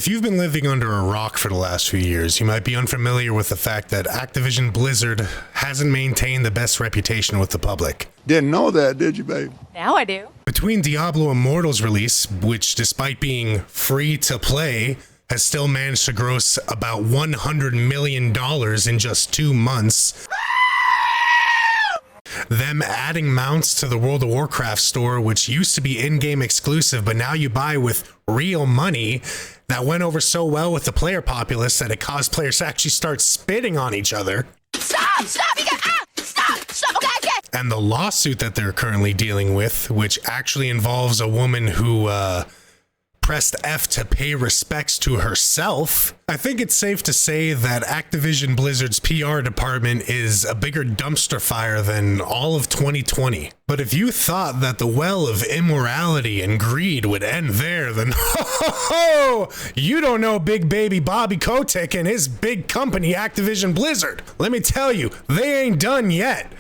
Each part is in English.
If you've been living under a rock for the last few years, you might be unfamiliar with the fact that Activision Blizzard hasn't maintained the best reputation with the public. Didn't know that, did you, baby? Now I do. Between Diablo Immortal's release, which despite being free to play, has still managed to gross about $100 million in just 2 months. Them adding mounts to the World of Warcraft store, which used to be in-game exclusive, but now you buy with real money, that went over so well with the player populace that it caused players to actually start spitting on each other. Stop! You got Stop! Okay. And the lawsuit that they're currently dealing with, which actually involves a woman who pressed F to pay respects to herself. I think it's safe to say that Activision Blizzard's PR department is a bigger dumpster fire than all of 2020. But if you thought that the well of immorality and greed would end there, then you don't know big baby Bobby Kotick and his big company Activision Blizzard. Let me tell you, they ain't done yet.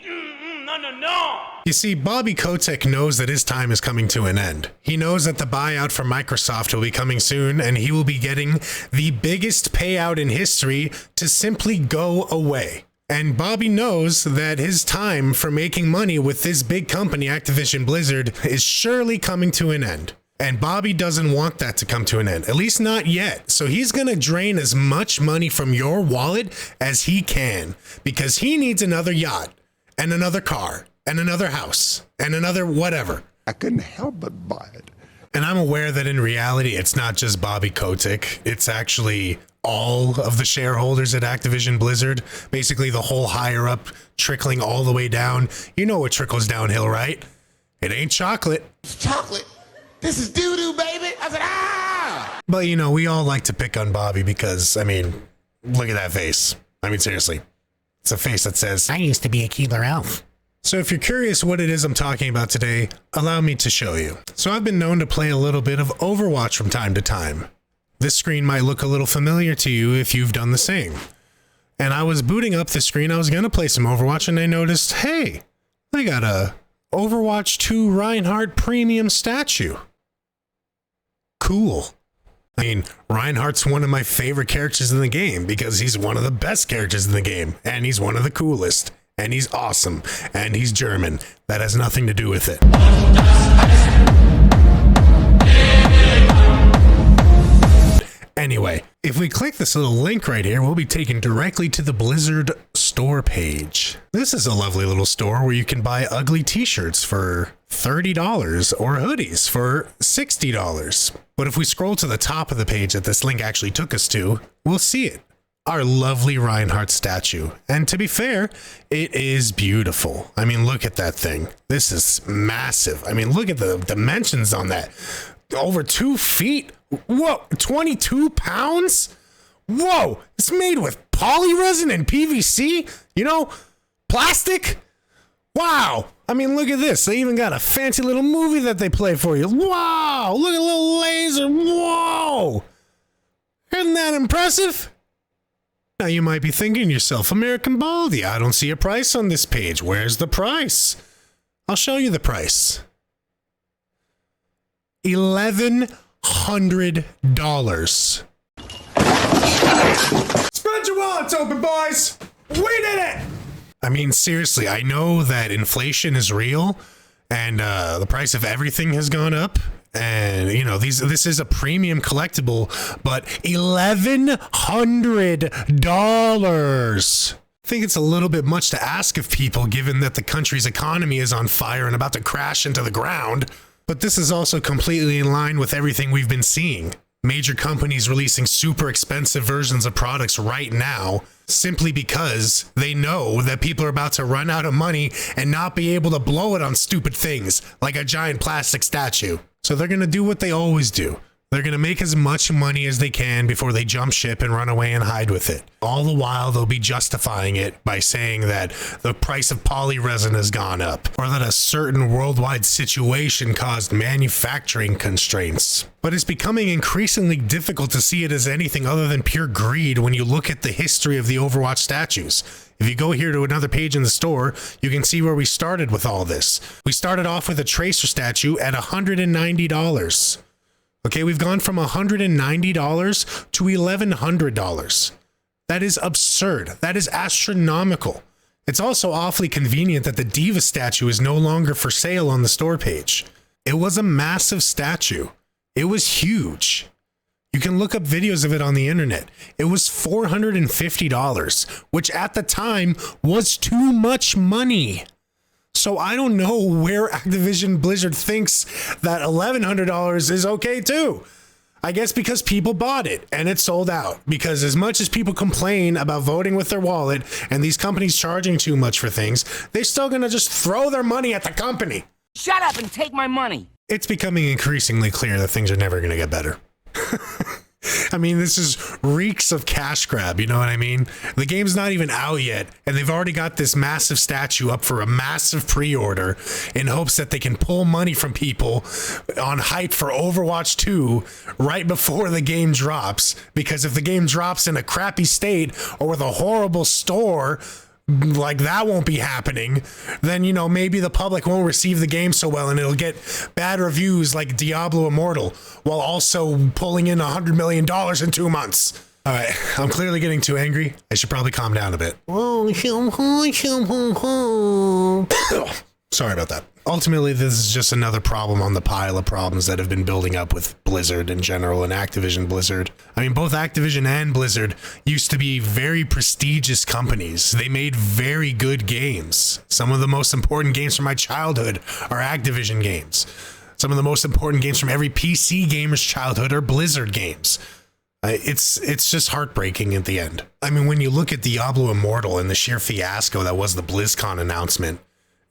No. You see, Bobby Kotick knows that his time is coming to an end. He knows that the buyout from Microsoft will be coming soon, and he will be getting the biggest payout in history to simply go away. And Bobby knows that his time for making money with this big company, Activision Blizzard, is surely coming to an end. And Bobby doesn't want that to come to an end, at least not yet. So he's going to drain as much money from your wallet as he can, because he needs another yacht, and another car, and another house, and another whatever. I couldn't help but buy it. And I'm aware that in reality, it's not just Bobby Kotick. It's actually all of the shareholders at Activision Blizzard. Basically, the whole higher up trickling all the way down. You know what trickles downhill, right? It ain't chocolate. It's chocolate. This is doo-doo, baby. I said, ah! But, you know, we all like to pick on Bobby because, I mean, look at that face. I mean, seriously. It's a face that says, I used to be a Keebler elf. So if you're curious what it is I'm talking about today, allow me to show you. So I've been known to play a little bit of Overwatch from time to time. This screen might look a little familiar to you if you've done the same. And I was booting up the screen, I was going to play some Overwatch, and I noticed, hey, I got a Overwatch 2 Reinhardt premium statue. Cool. I mean, Reinhardt's one of my favorite characters in the game because he's one of the best characters in the game, and he's one of the coolest, and he's awesome, and he's German. That has nothing to do with it. Anyway, if we click this little link right here, we'll be taken directly to the Blizzard store page. This is a lovely little store where you can buy ugly t-shirts for $30 or hoodies for $60. But if we scroll to the top of the page that this link actually took us to, we'll see it. Our lovely Reinhardt statue. And to be fair, it is beautiful. I mean, look at that thing. This is massive. I mean, look at the dimensions on that. Over 2 feet. Whoa, 22 pounds? Whoa, it's made with poly resin and PVC? You know, plastic? Wow. I mean, look at this. They even got a fancy little movie that they play for you. Wow, look at a little laser. Whoa. Isn't that impressive? Now you might be thinking to yourself, American Baldy, I don't see a price on this page. Where's the price? I'll show you the price. $1,100. Spread your wallets open, boys. We did it. I mean, seriously, I know that inflation is real and the price of everything has gone up. And, you know, this is a premium collectible, but $1,100. I think it's a little bit much to ask of people given that the country's economy is on fire and about to crash into the ground. But this is also completely in line with everything we've been seeing. Major companies releasing super expensive versions of products right now simply because they know that people are about to run out of money and not be able to blow it on stupid things like a giant plastic statue. So they're going to do what they always do. They're going to make as much money as they can before they jump ship and run away and hide with it. All the while, they'll be justifying it by saying that the price of poly resin has gone up, or that a certain worldwide situation caused manufacturing constraints. But it's becoming increasingly difficult to see it as anything other than pure greed when you look at the history of the Overwatch statues. If you go here to another page in the store, you can see where we started with all this. We started off with a Tracer statue at $190. Okay, we've gone from $190 to $1,100. That is absurd. That is astronomical. It's also awfully convenient that the Diva statue is no longer for sale on the store page. It was a massive statue. It was huge. You can look up videos of it on the internet. It was $450, which at the time was too much money. So I don't know where Activision Blizzard thinks that $1,100 is okay too. I guess because people bought it and it sold out. Because as much as people complain about voting with their wallet and these companies charging too much for things, they're still going to just throw their money at the company. Shut up and take my money. It's becoming increasingly clear that things are never going to get better. I mean, this is reeks of cash grab, you know what I mean? The game's not even out yet, and they've already got this massive statue up for a massive pre-order in hopes that they can pull money from people on hype for Overwatch 2 right before the game drops. Because if the game drops in a crappy state or with a horrible store, like that won't be happening, then, you know, maybe the public won't receive the game so well and it'll get bad reviews like Diablo Immortal while also pulling in $100 million in 2 months. All right, I'm clearly getting too angry. I should probably calm down a bit. Sorry about that. Ultimately, this is just another problem on the pile of problems that have been building up with Blizzard in general and Activision Blizzard. I mean, both Activision and Blizzard used to be very prestigious companies. They made very good games. Some of the most important games from my childhood are Activision games. Some of the most important games from every PC gamer's childhood are Blizzard games. It's just heartbreaking at the end. I mean, when you look at Diablo Immortal and the sheer fiasco that was the BlizzCon announcement,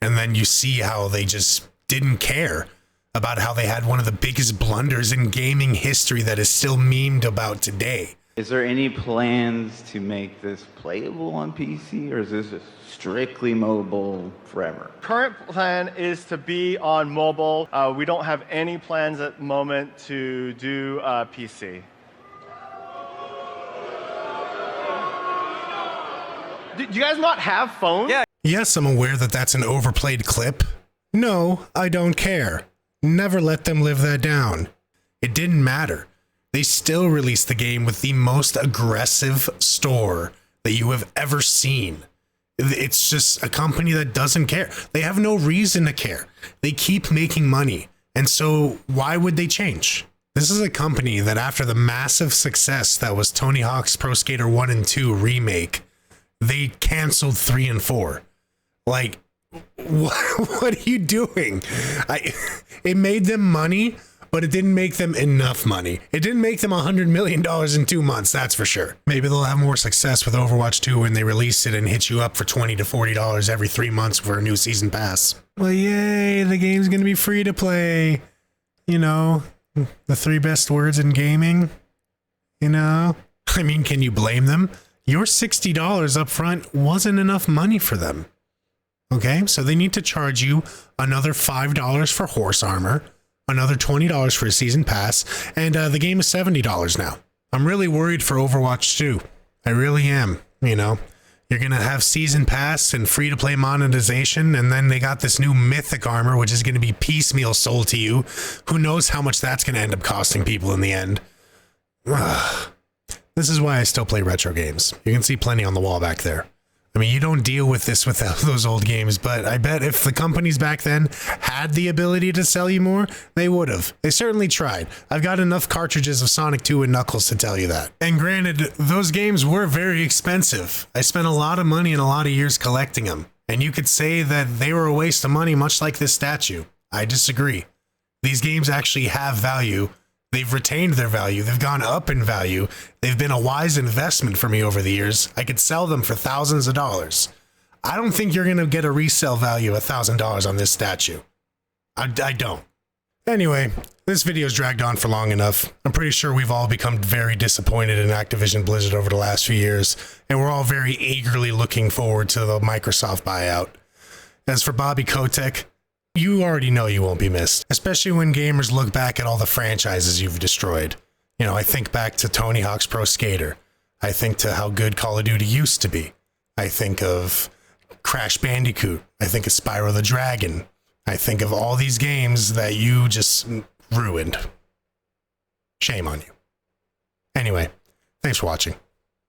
and then you see how they just didn't care about how they had one of the biggest blunders in gaming history that is still memed about today. Is there any plans to make this playable on PC, or is this just strictly mobile forever? Current plan is to be on mobile. We don't have any plans at the moment to do PC. Do you guys not have phones? Yeah. Yes, I'm aware that that's an overplayed clip. No, I don't care. Never let them live that down. It didn't matter. They still released the game with the most aggressive store that you have ever seen. It's just a company that doesn't care. They have no reason to care. They keep making money. And so why would they change? This is a company that after the massive success that was Tony Hawk's Pro Skater 1 and 2 remake, they canceled 3 and 4. Like, what are you doing? It made them money, but it didn't make them enough money. It didn't make them $100 million in 2 months, that's for sure. Maybe they'll have more success with Overwatch 2 when they release it and hit you up for $20 to $40 every 3 months for a new season pass. Well, yay, the game's gonna be free to play. You know, the 3 best words in gaming. You know? I mean, can you blame them? Your $60 up front wasn't enough money for them. Okay, so they need to charge you another $5 for horse armor, another $20 for a season pass, and the game is $70 now. I'm really worried for Overwatch 2. I really am. You know, you're going to have season pass and free-to-play monetization, and then they got this new mythic armor, which is going to be piecemeal sold to you. Who knows how much that's going to end up costing people in the end. Ugh. This is why I still play retro games. You can see plenty on the wall back there. I mean, you don't deal with this without those old games, but I bet if the companies back then had the ability to sell you more, they would have. They certainly tried. I've got enough cartridges of Sonic 2 and Knuckles to tell you that. And granted, those games were very expensive. I spent a lot of money and a lot of years collecting them. And you could say that they were a waste of money, much like this statue. I disagree. These games actually have value. They've retained their value. They've gone up in value. They've been a wise investment for me over the years. I could sell them for thousands of dollars. I don't think you're going to get a resale value of $1,000 on this statue. I don't. Anyway, this video's dragged on for long enough. I'm pretty sure we've all become very disappointed in Activision Blizzard over the last few years, and we're all very eagerly looking forward to the Microsoft buyout. As for Bobby Kotick, you already know you won't be missed, especially when gamers look back at all the franchises you've destroyed. You know, I think back to Tony Hawk's Pro Skater. I think to how good Call of Duty used to be. I think of Crash Bandicoot. I think of Spyro the Dragon. I think of all these games that you just ruined. Shame on you. Anyway, thanks for watching.